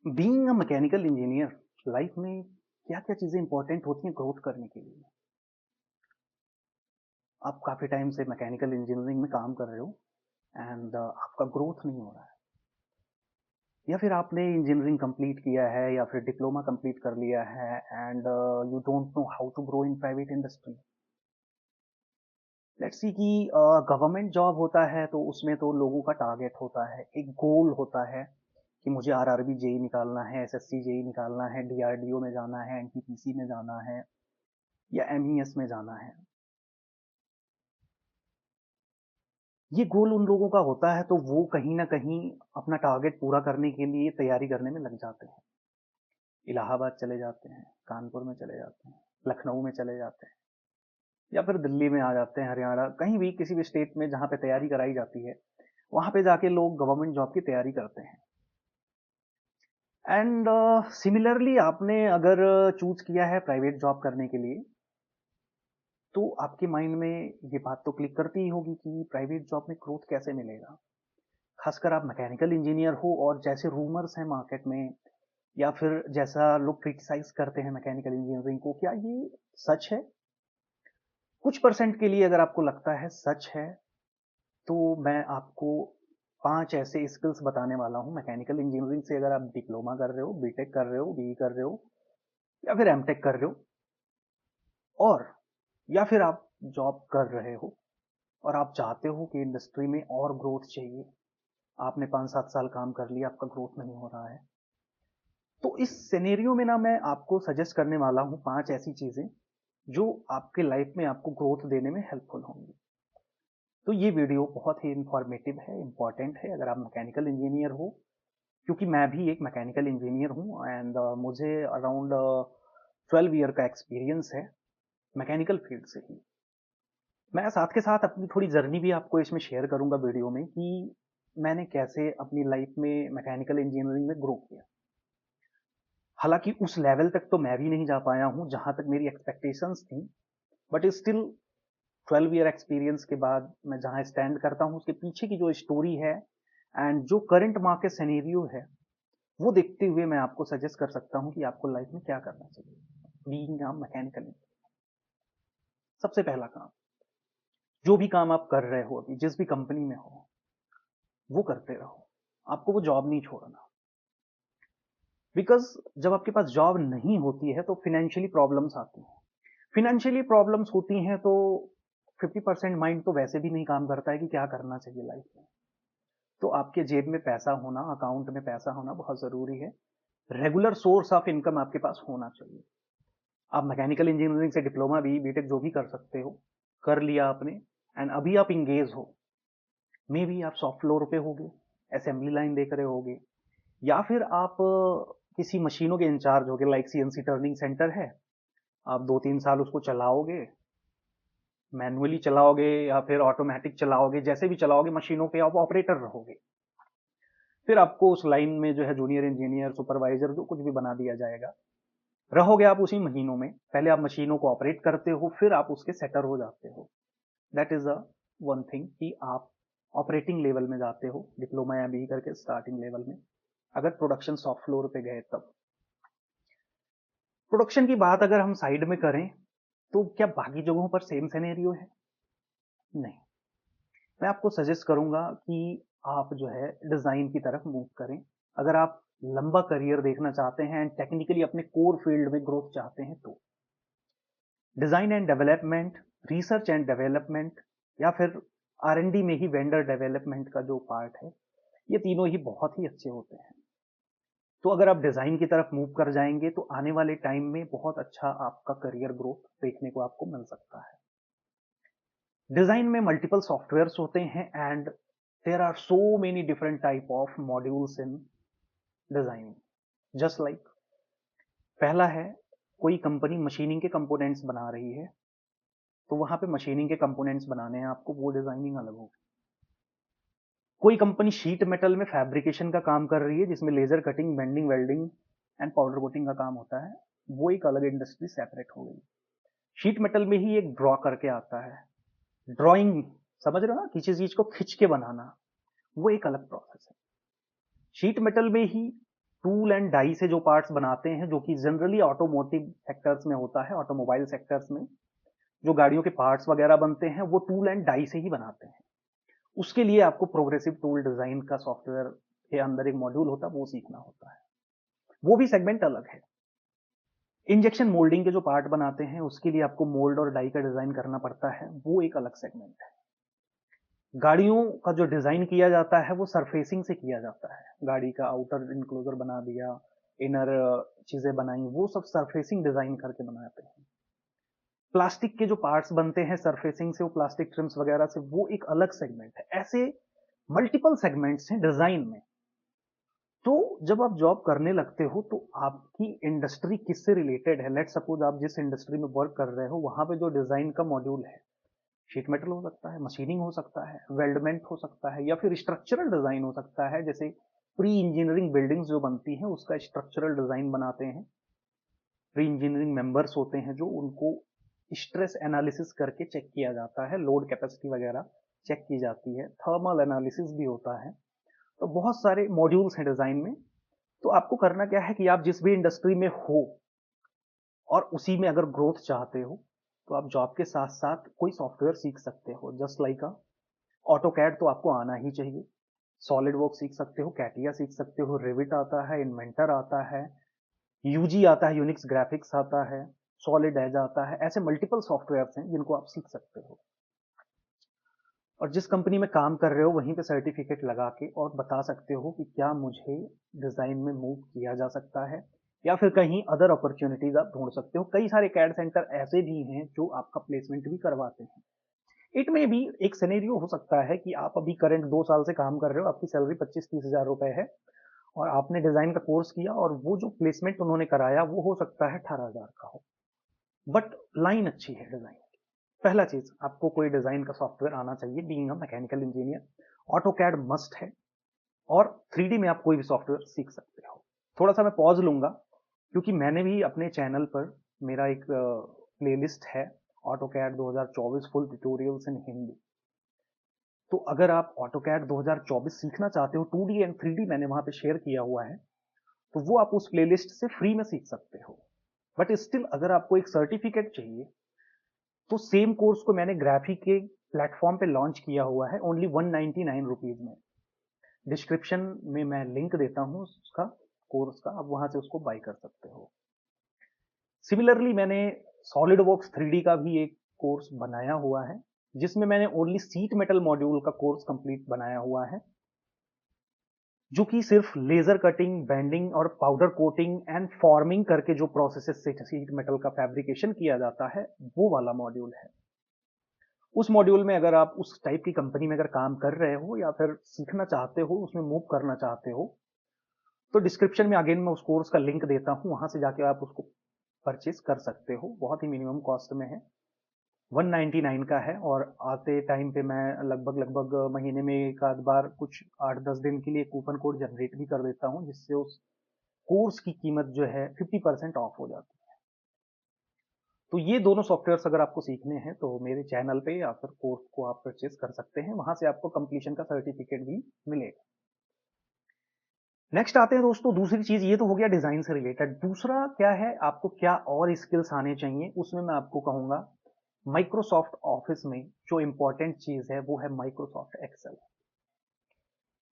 Being a mechanical engineer life में क्या क्या चीजें इंपॉर्टेंट होती हैं ग्रोथ करने के लिए। आप काफी टाइम से मैकेनिकल इंजीनियरिंग में काम कर रहे हो एंड आपका ग्रोथ नहीं हो रहा है, या फिर आपने इंजीनियरिंग कंप्लीट किया है या फिर डिप्लोमा कंप्लीट कर लिया है and you don't know how to grow in private industry. Let's see कि गवर्नमेंट जॉब होता है तो उसमें तो लोगों का टारगेट होता है, एक गोल होता है कि मुझे आरआरबी जेई निकालना है, एसएससी जेई निकालना है, डीआरडीओ में जाना है, एनटीपीसी में जाना है या एमईएस में जाना है। ये गोल उन लोगों का होता है तो वो कहीं ना कहीं अपना टारगेट पूरा करने के लिए तैयारी करने में लग जाते हैं। इलाहाबाद चले जाते हैं, कानपुर में चले जाते हैं, लखनऊ में चले जाते हैं, या फिर दिल्ली में आ जाते हैं, हरियाणा, कहीं भी किसी भी स्टेट में जहां पे तैयारी कराई जाती है वहां पे जाके लोग गवर्नमेंट जॉब की तैयारी करते हैं। एंड सिमिलरली आपने अगर चूज किया है प्राइवेट जॉब करने के लिए तो आपके माइंड में ये बात तो क्लिक करती ही होगी कि प्राइवेट जॉब में ग्रोथ कैसे मिलेगा। खासकर आप मैकेनिकल इंजीनियर हो और जैसे रूमर्स हैं मार्केट में या फिर जैसा लोग क्रिटिसाइज करते हैं मैकेनिकल इंजीनियरिंग को, क्या ये सच है? कुछ परसेंट के लिए अगर आपको लगता है सच है तो मैं आपको 5 ऐसे स्किल्स बताने वाला हूं मैकेनिकल इंजीनियरिंग से। अगर आप डिप्लोमा कर रहे हो, बीटेक कर रहे हो, बीई कर रहे हो या फिर एमटेक कर रहे हो, और या फिर आप जॉब कर रहे हो और आप चाहते हो कि इंडस्ट्री में और ग्रोथ चाहिए, आपने 5-7 साल काम कर लिया, आपका ग्रोथ नहीं हो रहा है, तो इस सिनेरियो में ना मैं आपको सजेस्ट करने वाला हूँ 5 ऐसी चीजें जो आपके लाइफ में आपको ग्रोथ देने में हेल्पफुल होंगी। तो ये वीडियो बहुत ही इंफॉर्मेटिव है, इंपॉर्टेंट है अगर आप मैकेनिकल इंजीनियर हो, क्योंकि मैं भी एक मैकेनिकल इंजीनियर हूँ एंड मुझे अराउंड 12 ईयर का एक्सपीरियंस है मैकेनिकल फील्ड से ही। मैं साथ के साथ अपनी थोड़ी जर्नी भी आपको इसमें शेयर करूंगा वीडियो में कि मैंने कैसे अपनी लाइफ में मैकेनिकल इंजीनियरिंग में ग्रो किया। हालांकि उस लेवल तक तो मैं भी नहीं जा पाया हूं जहां तक मेरी एक्सपेक्टेशंस थी, बट स्टिल 12 ईयर एक्सपीरियंस के बाद मैं जहां स्टैंड करता हूं उसके पीछे की जो स्टोरी है एंड जो करंट मार्केट सिनेरियो है वो देखते हुए मैं आपको सजेस्ट कर सकता हूं कि आपको लाइफ में क्या करना चाहिए बीइंग अ मैकेनिकल इंजीनियर। सबसे पहला काम, जो भी काम आप कर रहे हो, अभी जिस भी कंपनी में हो वो करते रहो, आपको वो जॉब नहीं छोड़ना। बिकॉज जब आपके पास जॉब नहीं होती है तो फिनेंशियली प्रॉब्लम्स आती हैं। फिनेंशियली प्रॉब्लम्स होती हैं तो 50% माइंड तो वैसे भी नहीं काम करता है कि क्या करना चाहिए लाइफ में। तो आपके जेब में पैसा होना, अकाउंट में पैसा होना बहुत जरूरी है। रेगुलर सोर्स ऑफ इनकम आपके पास होना चाहिए। आप मैकेनिकल इंजीनियरिंग से डिप्लोमा भी, बीटेक जो भी कर सकते हो, कर लिया आपने एंड अभी आप इंगेज हो, मे बी आप सॉफ्ट फ्लोर पे होगे, असेंबली लाइन देख रहे होगे, या फिर आप किसी मशीनों के इंचार्ज होगे, लाइक सीएनसी टर्निंग सेंटर है, आप 2-3 साल उसको चलाओगे, मैनुअली चलाओगे या फिर ऑटोमेटिक चलाओगे, जैसे भी चलाओगे मशीनों पे आप ऑपरेटर रहोगे। फिर आपको उस लाइन में जो है जूनियर इंजीनियर, सुपरवाइजर, जो कुछ भी बना दिया जाएगा, रहोगे आप उसी महीनों में। पहले आप मशीनों को ऑपरेट करते हो, फिर आप उसके सेटर हो जाते हो। That is a one thing कि आप ऑपरेटिंग लेवल में जाते हो डिप्लोमा या बी करके स्टार्टिंग लेवल में। अगर प्रोडक्शन सॉफ्ट फ्लोर पे गए तब। प्रोडक्शन की बात अगर हम साइड में करें तो क्या बाकी जगहों पर सेम सिनेरियो है? नहीं। मैं आपको सजेस्ट करूंगा कि आप जो है डिजाइन की तरफ मूव करें। अगर आप लंबा करियर देखना चाहते हैं एंड टेक्निकली अपने कोर फील्ड में ग्रोथ चाहते हैं तो design and development, research and development, या फिर आर&डी में ही वेंडर डेवलपमेंट का जो पार्ट है, ये तीनों ही बहुत ही अच्छे होते हैं। तो अगर आप डिजाइन की तरफ मूव कर जाएंगे तो आने वाले टाइम में बहुत अच्छा आपका करियर ग्रोथ देखने को आपको मिल सकता है। डिजाइन में मल्टीपल सॉफ्टवेयर्स होते हैं and there are so many different type of modules in designing. Just like, पहला है, कोई कंपनी मशीनिंग के कंपोनेंट्स बना रही है तो वहां पे मशीनिंग के कंपोनेंट्स बनाने हैं आपको, वो डिजाइनिंग अलग होगी। कोई कंपनी शीट मेटल में फैब्रिकेशन का काम कर रही है जिसमें laser cutting, bending, welding and powder coating का काम होता है, वो एक अलग इंडस्ट्री सेपरेट हो गई। शीट मेटल में ही एक ड्रॉ करके आता है, ड्राइंग, समझ रहे हो ना, किसी चीज को खिंच के बनाना, वो एक अलग प्रोसेस है। शीट मेटल में ही टूल एंड डाई से जो पार्ट्स बनाते हैं, जो कि जनरली ऑटोमोटिव सेक्टर्स में होता है, ऑटोमोबाइल सेक्टर्स में जो गाड़ियों के पार्ट्स वगैरह बनते हैं वो टूल एंड डाई से ही बनाते हैं। उसके लिए आपको प्रोग्रेसिव टूल डिजाइन का सॉफ्टवेयर के अंदर एक मॉड्यूल होता है, वो सीखना होता है। वो भी सेगमेंट अलग है। इंजेक्शन मोल्डिंग के जो पार्ट बनाते हैं उसके लिए आपको मोल्ड और डाई का डिजाइन करना पड़ता है, वो एक अलग सेगमेंट है। गाड़ियों का जो डिजाइन किया जाता है वो सरफेसिंग से किया जाता है। गाड़ी का आउटर इनक्लोजर बना दिया, इनर चीजें बनाई, वो सब सरफेसिंग डिजाइन करके बनाते हैं। प्लास्टिक के जो पार्ट्स बनते हैं सरफेसिंग से, वो प्लास्टिक ट्रिम्स वगैरह से, वो एक अलग सेगमेंट है। ऐसे मल्टीपल सेगमेंट्स हैं डिजाइन में। तो जब आप जॉब करने लगते हो तो आपकी इंडस्ट्री किससे रिलेटेड है, लेट सपोज आप जिस इंडस्ट्री में वर्क कर रहे हो वहां पे जो डिजाइन का मॉड्यूल है, शीट मेटल हो सकता है, मशीनिंग हो सकता है, वेल्डमेंट हो सकता है, या फिर स्ट्रक्चरल डिजाइन हो सकता है। जैसे प्री इंजीनियरिंग बिल्डिंग्स जो बनती हैं उसका स्ट्रक्चरल डिजाइन बनाते हैं। प्री इंजीनियरिंग मेंबर्स होते हैं जो उनको स्ट्रेस एनालिसिस करके चेक किया जाता है, लोड कैपेसिटी वगैरह चेक की जाती है, थर्मल एनालिसिस भी होता है। तो बहुत सारे मॉड्यूल्स हैं डिजाइन में। तो आपको करना क्या है कि आप जिस भी इंडस्ट्री में हो और उसी में अगर ग्रोथ चाहते हो तो आप जॉब के साथ साथ कोई सॉफ्टवेयर सीख सकते हो। जस्ट लाइक ऑटो कैड तो आपको आना ही चाहिए, सॉलिड वर्क सीख सकते हो, कैटिया सीख सकते हो, रिविट आता है, इन्वेंटर आता है, यूजी आता है, यूनिक्स ग्राफिक्स आता है, सॉलिड एज आता है। ऐसे मल्टीपल सॉफ्टवेयर्स हैं जिनको आप सीख सकते हो और जिस कंपनी में काम कर रहे हो वहीं पे सर्टिफिकेट लगा के और बता सकते हो कि क्या मुझे डिजाइन में मूव किया जा सकता है, या फिर कहीं अदर अपॉर्चुनिटीज आप ढूंढ सकते हो। कई सारे कैड सेंटर ऐसे भी हैं जो आपका प्लेसमेंट भी करवाते हैं। इट में भी एक सिनेरियो हो सकता है कि आप अभी करंट 2 साल से काम कर रहे हो, आपकी सैलरी 25-30 हजार रुपए है और आपने डिजाइन का कोर्स किया और वो जो प्लेसमेंट उन्होंने कराया वो हो सकता है 18 हजार का हो, बट लाइन अच्छी है डिजाइन की। पहला चीज, आपको कोई डिजाइन का सॉफ्टवेयर आना चाहिए। Being a mechanical engineer AutoCAD must है, और 3D में आप कोई भी सॉफ्टवेयर सीख सकते हो। थोड़ा सा मैं पॉज लूंगा क्योंकि मैंने भी अपने चैनल पर मेरा एक प्लेलिस्ट है, ऑटो कैड 2024 फुल ट्यूटोरियल्स इन हिंदी। तो अगर आप ऑटो कैड 2024 सीखना चाहते हो, 2D एंड 3D मैंने वहां पे शेयर किया हुआ है, तो वो आप उस प्लेलिस्ट से फ्री में सीख सकते हो। बट स्टिल अगर आपको एक सर्टिफिकेट चाहिए तो सेम कोर्स को मैंने ग्राफिक के प्लेटफॉर्म पे लॉन्च किया हुआ है ओनली 199 रुपीज में। डिस्क्रिप्शन में मैं लिंक देता हूँ उसका, कोर्स का, आप वहां से उसको बाय कर सकते हो। सिमिलरली मैंने सॉलिड वर्क्स 3D का भी एक कोर्स बनाया हुआ है जिसमें मैंने ओनली सीट मेटल मॉड्यूल का कोर्स कंप्लीट बनाया हुआ है, जो कि सिर्फ लेजर कटिंग, बेंडिंग और पाउडर कोटिंग एंड फॉर्मिंग करके जो प्रोसेस से सीट मेटल का फैब्रिकेशन किया जाता है वो वाला मॉड्यूल है। उस मॉड्यूल में अगर आप उस टाइप की कंपनी में अगर काम कर रहे हो या फिर सीखना चाहते हो, उसमें मूव करना चाहते हो, तो डिस्क्रिप्शन में अगेन मैं उस कोर्स का लिंक देता हूं, वहां से जाके आप उसको परचेज कर सकते हो। बहुत ही मिनिमम कॉस्ट में है, 199 का है। और आते टाइम पे मैं लगभग लगभग महीने में एक आध बार कुछ 8-10 दिन के लिए कूपन कोड जनरेट भी कर देता हूं, जिससे उस कोर्स की कीमत जो है 50% ऑफ हो जाती है। तो ये दोनों सॉफ्टवेयर्स अगर आपको सीखने हैं तो मेरे चैनल पे या फिर कोर्स को आप परचेज कर सकते हैं, वहां से आपको कंप्लीशन का सर्टिफिकेट भी मिलेगा। नेक्स्ट आते हैं दोस्तों, दूसरी चीज, ये तो हो गया डिजाइन से रिलेटेड। दूसरा क्या है, आपको क्या और स्किल्स आने चाहिए, उसमें मैं आपको कहूंगा माइक्रोसॉफ्ट ऑफिस में जो इंपॉर्टेंट चीज है वो है माइक्रोसॉफ्ट एक्सेल।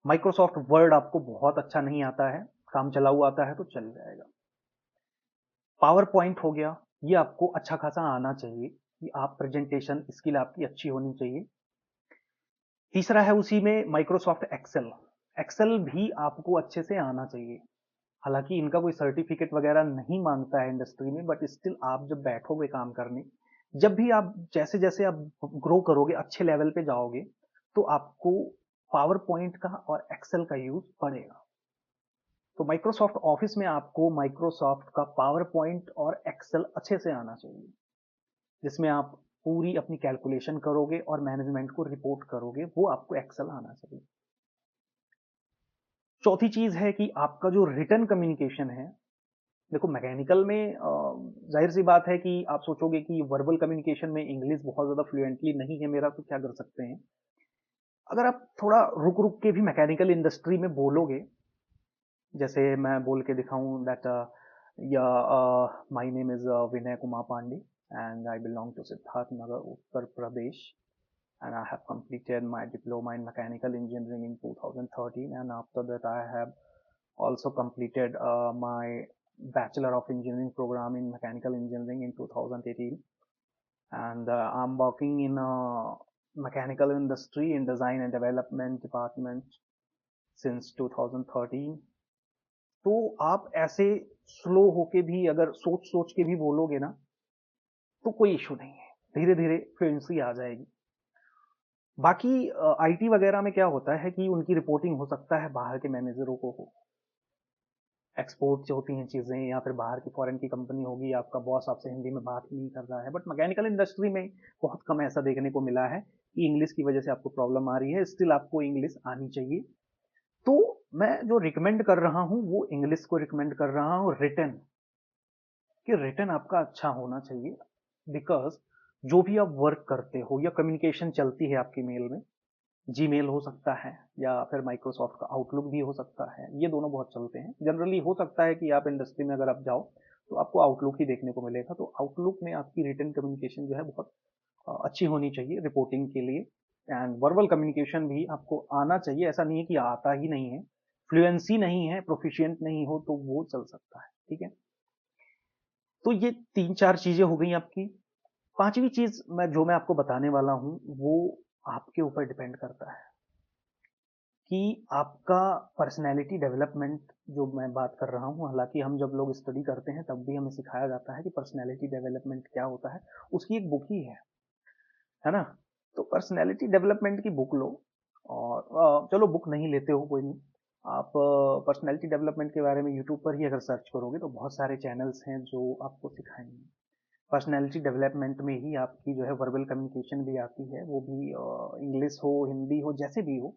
माइक्रोसॉफ्ट वर्ड आपको बहुत अच्छा नहीं आता है, काम चलाऊ आता है तो चल जाएगा। पावर पॉइंट हो गया, ये आपको अच्छा खासा आना चाहिए कि आप प्रेजेंटेशन स्किल आपकी अच्छी होनी चाहिए। तीसरा है उसी में माइक्रोसॉफ्ट एक्सेल। एक्सेल भी आपको अच्छे से आना चाहिए। हालांकि इनका कोई सर्टिफिकेट वगैरह नहीं मांगता है इंडस्ट्री में, बट स्टिल आप जब बैठोगे काम करने, जब भी आप जैसे जैसे आप ग्रो करोगे, अच्छे लेवल पे जाओगे, तो आपको पावर पॉइंट का और एक्सेल का यूज पड़ेगा। तो माइक्रोसॉफ्ट ऑफिस में आपको माइक्रोसॉफ्ट का पावर पॉइंट और एक्सेल अच्छे से आना चाहिए, जिसमें आप पूरी अपनी कैलकुलेशन करोगे और मैनेजमेंट को रिपोर्ट करोगे, वो आपको एक्सेल आना चाहिए। चौथी चीज है कि आपका जो रिटर्न कम्युनिकेशन है, देखो मैकेनिकल में जाहिर सी बात है कि आप सोचोगे कि वर्बल कम्युनिकेशन में इंग्लिश बहुत ज्यादा फ्लुएंटली नहीं है मेरा, तो क्या कर सकते हैं। अगर आप थोड़ा रुक रुक के भी मैकेनिकल इंडस्ट्री में बोलोगे, जैसे मैं बोल के दिखाऊं दैट या my name is Vinay Kumar Pandey and I belong to Siddharth Nagar Uttar Pradesh and I have completed my diploma in mechanical engineering in 2013, and after that I have also completed my bachelor of engineering program in mechanical engineering in 2018, and I'm working in a mechanical industry in design and development department since 2013. तो आप ऐसे slow होके भी अगर सोच सोच के भी बोलोगे ना तो कोई इशू नहीं है, धीरे धीरे फ्लुएंसी आ जाएगी। बाकी आईटी वगैरह में क्या होता है कि उनकी रिपोर्टिंग हो सकता है बाहर के मैनेजरों को हो, एक्सपोर्ट जो होती हैं चीजें या फिर बाहर की फॉरेन की कंपनी होगी, आपका बॉस आपसे हिंदी में बात ही नहीं कर रहा है। बट मैकेनिकल इंडस्ट्री में बहुत कम ऐसा देखने को मिला है कि इंग्लिश की वजह से आपको प्रॉब्लम आ रही है। स्टिल आपको इंग्लिश आनी चाहिए। तो मैं जो रिकमेंड कर रहा हूं वो इंग्लिश को रिकमेंड कर रहा हूं, रिटन, कि रिटन आपका अच्छा होना चाहिए। बिकॉज जो भी आप वर्क करते हो या कम्युनिकेशन चलती है आपकी मेल में, जीमेल हो सकता है या फिर माइक्रोसॉफ्ट का आउटलुक भी हो सकता है, ये दोनों बहुत चलते हैं। जनरली हो सकता है कि आप इंडस्ट्री में अगर आप जाओ तो आपको आउटलुक ही देखने को मिलेगा। तो आउटलुक में आपकी रिटन कम्युनिकेशन जो है बहुत अच्छी होनी चाहिए रिपोर्टिंग के लिए। एंड वर्बल कम्युनिकेशन भी आपको आना चाहिए, ऐसा नहीं है कि आता ही नहीं है, फ्लुएंसी नहीं है, प्रोफिशिएंट नहीं हो तो वो चल सकता है। ठीक है, तो ये 3-4 चीजें हो गई आपकी। पांचवी चीज मैं आपको बताने वाला हूं वो आपके ऊपर डिपेंड करता है कि आपका पर्सनैलिटी डेवलपमेंट जो मैं बात कर रहा हूँ। हालांकि हम जब लोग स्टडी करते हैं तब भी हमें सिखाया जाता है कि पर्सनैलिटी डेवलपमेंट क्या होता है, उसकी एक बुक ही है ना। तो पर्सनैलिटी डेवलपमेंट की बुक लो, और चलो बुक नहीं लेते हो कोई नहीं, आप पर्सनैलिटी डेवलपमेंट के बारे में यूट्यूब पर ही अगर सर्च करोगे तो बहुत सारे चैनल्स हैं जो आपको सिखाएंगे। पर्सनैलिटी डेवलपमेंट में ही आपकी जो है वर्बल कम्युनिकेशन भी आती है, वो भी इंग्लिश हो हिंदी हो जैसे भी हो।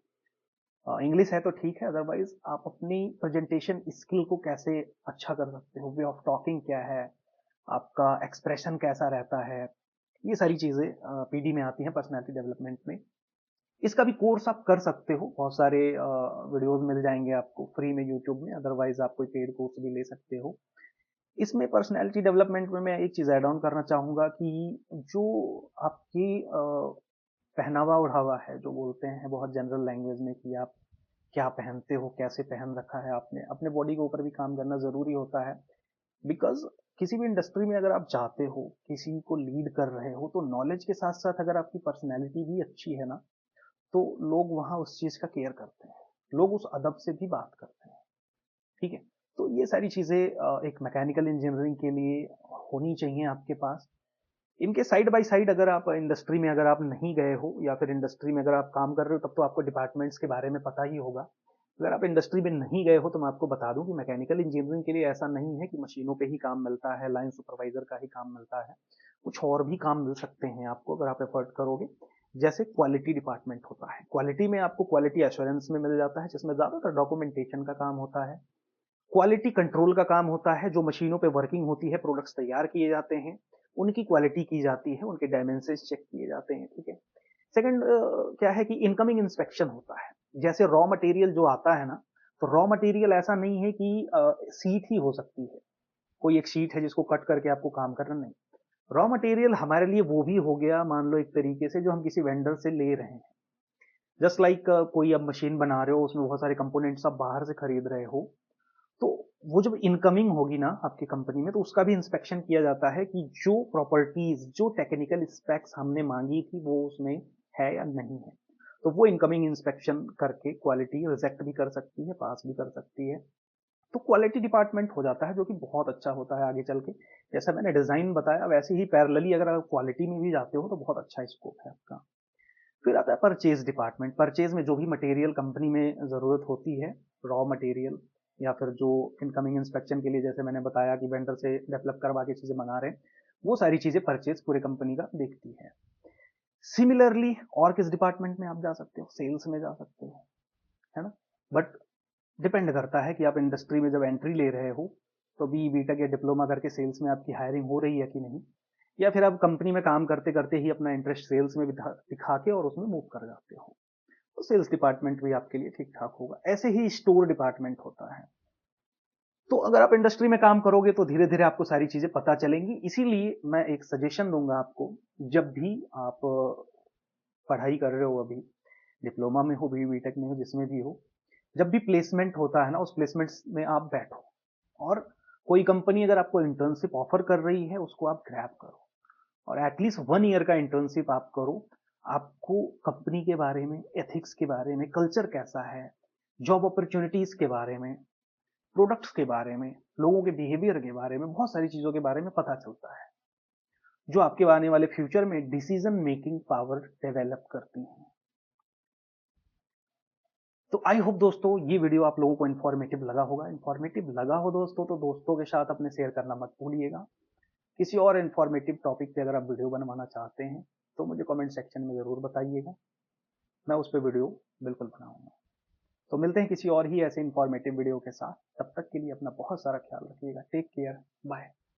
इंग्लिश है तो ठीक है, अदरवाइज आप अपनी प्रेजेंटेशन स्किल को कैसे अच्छा कर सकते हो, वे ऑफ टॉकिंग क्या है, आपका एक्सप्रेशन कैसा रहता है, ये सारी चीजें पीडी में आती हैं पर्सनैलिटी डेवलपमेंट में। इसका भी कोर्स आप कर सकते हो, बहुत सारे वीडियोस मिल जाएंगे आपको फ्री में यूट्यूब में, अदरवाइज आप कोई पेड कोर्स भी ले सकते हो। इसमें पर्सनैलिटी डेवलपमेंट में मैं एक चीज ऐड ऑन करना चाहूंगा कि जो आपकी पहनावा ओढ़ावा है, जो बोलते हैं बहुत जनरल लैंग्वेज में कि आप क्या पहनते हो, कैसे पहन रखा है आपने, अपने बॉडी के ऊपर भी काम करना जरूरी होता है। बिकॉज किसी भी इंडस्ट्री में अगर आप जाते हो, किसी को लीड कर रहे हो, तो नॉलेज के साथ साथ अगर आपकी पर्सनैलिटी भी अच्छी है ना, तो लोग वहां उस चीज का केयर करते हैं, लोग उस अदब से भी बात करते हैं। ठीक है, तो ये सारी चीजें एक मैकेनिकल इंजीनियरिंग के लिए होनी चाहिए आपके पास। इनके साइड बाय साइड अगर आप इंडस्ट्री में अगर आप नहीं गए हो या फिर इंडस्ट्री में अगर आप काम कर रहे हो तब तो आपको डिपार्टमेंट्स के बारे में पता ही होगा। अगर आप इंडस्ट्री में नहीं गए हो तो मैं आपको बता दूं कि मैकेनिकल इंजीनियरिंग के लिए ऐसा नहीं है कि मशीनों पे ही काम मिलता है, लाइन सुपरवाइजर का ही काम मिलता है। कुछ और भी काम मिल सकते हैं आपको अगर आप एफर्ट करोगे। जैसे क्वालिटी डिपार्टमेंट होता है, क्वालिटी में आपको क्वालिटी एश्योरेंस में मिल जाता है, जिसमें ज्यादातर डॉक्यूमेंटेशन का काम होता है। क्वालिटी कंट्रोल का काम होता है, जो मशीनों पे वर्किंग होती है, प्रोडक्ट्स तैयार किए जाते हैं, उनकी क्वालिटी की जाती है, उनके डायमेंशन चेक किए जाते हैं। ठीक है, सेकंड क्या है कि इनकमिंग इंस्पेक्शन होता है। जैसे रॉ मटेरियल जो आता है ना, तो रॉ मटेरियल ऐसा नहीं है कि सीट ही हो सकती है, कोई एक शीट है जिसको कट करके आपको काम करना, नहीं। रॉ मटेरियल हमारे लिए वो भी हो गया, मान लो एक तरीके से जो हम किसी वेंडर से ले रहे हैं। जस्ट लाइक कोई अब मशीन बना रहे हो, उसमें बहुत सारे कंपोनेंट्स आप बाहर से खरीद रहे हो, तो वो जब इनकमिंग होगी ना आपकी कंपनी में, तो उसका भी इंस्पेक्शन किया जाता है कि जो प्रॉपर्टीज, जो टेक्निकल स्पेक्स हमने मांगी थी वो उसमें है या नहीं है। तो वो इनकमिंग इंस्पेक्शन करके क्वालिटी रिजेक्ट भी कर सकती है, पास भी कर सकती है। तो क्वालिटी डिपार्टमेंट हो जाता है, जो कि बहुत अच्छा होता है आगे चल के। जैसा मैंने डिजाइन बताया वैसे ही पैरेलली अगर आप क्वालिटी में भी जाते हो तो बहुत अच्छा स्कोप है आपका। फिर आता है परचेज डिपार्टमेंट। परचेज में जो भी मटेरियल कंपनी में जरूरत होती है, रॉ मटेरियल या फिर जो इनकमिंग इंस्पेक्शन के लिए, जैसे मैंने बताया कि वेंडर से डेवलप करवा के चीजें मंगा रहे हैं, वो सारी चीजें परचेज पूरे कंपनी का देखती है। सिमिलरली और किस डिपार्टमेंट में आप जा सकते हो, सेल्स में जा सकते हो, है ना। बट डिपेंड करता है कि आप इंडस्ट्री में जब एंट्री ले रहे हो तो बी बीटेक या डिप्लोमा करके सेल्स में आपकी हायरिंग हो रही है कि नहीं, या फिर आप कंपनी में काम करते करते ही अपना इंटरेस्ट सेल्स में दिखा के और उसमें मूव कर जाते हो, तो सेल्स डिपार्टमेंट भी आपके लिए ठीक ठाक होगा। ऐसे ही स्टोर डिपार्टमेंट होता है। तो अगर आप इंडस्ट्री में काम करोगे तो धीरे धीरे आपको सारी चीजें पता चलेंगी। इसीलिए मैं एक सजेशन दूंगा आपको, जब भी आप पढ़ाई कर रहे हो, अभी डिप्लोमा में हो, बीटेक में हो, जिसमें भी हो, जब भी प्लेसमेंट होता है ना, उस प्लेसमेंट में आप बैठो और कोई कंपनी अगर आपको इंटर्नशिप ऑफर कर रही है उसको आप ग्रैब करो और एटलीस्ट 1 ईयर का इंटर्नशिप आप करो। आपको कंपनी के बारे में, एथिक्स के बारे में, कल्चर कैसा है, जॉब अपॉर्चुनिटीज के बारे में, प्रोडक्ट्स के बारे में, लोगों के बिहेवियर के बारे में, बहुत सारी चीजों के बारे में पता चलता है, जो आपके आने वाले फ्यूचर में डिसीजन मेकिंग पावर डेवलप करती हैं। तो आई होप दोस्तों ये वीडियो आप लोगों को इन्फॉर्मेटिव लगा होगा। इन्फॉर्मेटिव लगा हो दोस्तों तो दोस्तों के साथ अपने शेयर करना मत भूलिएगा। किसी और इन्फॉर्मेटिव टॉपिक पे अगर आप वीडियो बनवाना चाहते हैं तो मुझे कमेंट सेक्शन में जरूर बताइएगा, मैं उस पर वीडियो बिल्कुल बनाऊंगा। तो मिलते हैं किसी और ही ऐसे इन्फॉर्मेटिव वीडियो के साथ। तब तक के लिए अपना बहुत सारा ख्याल रखिएगा। Take care, bye.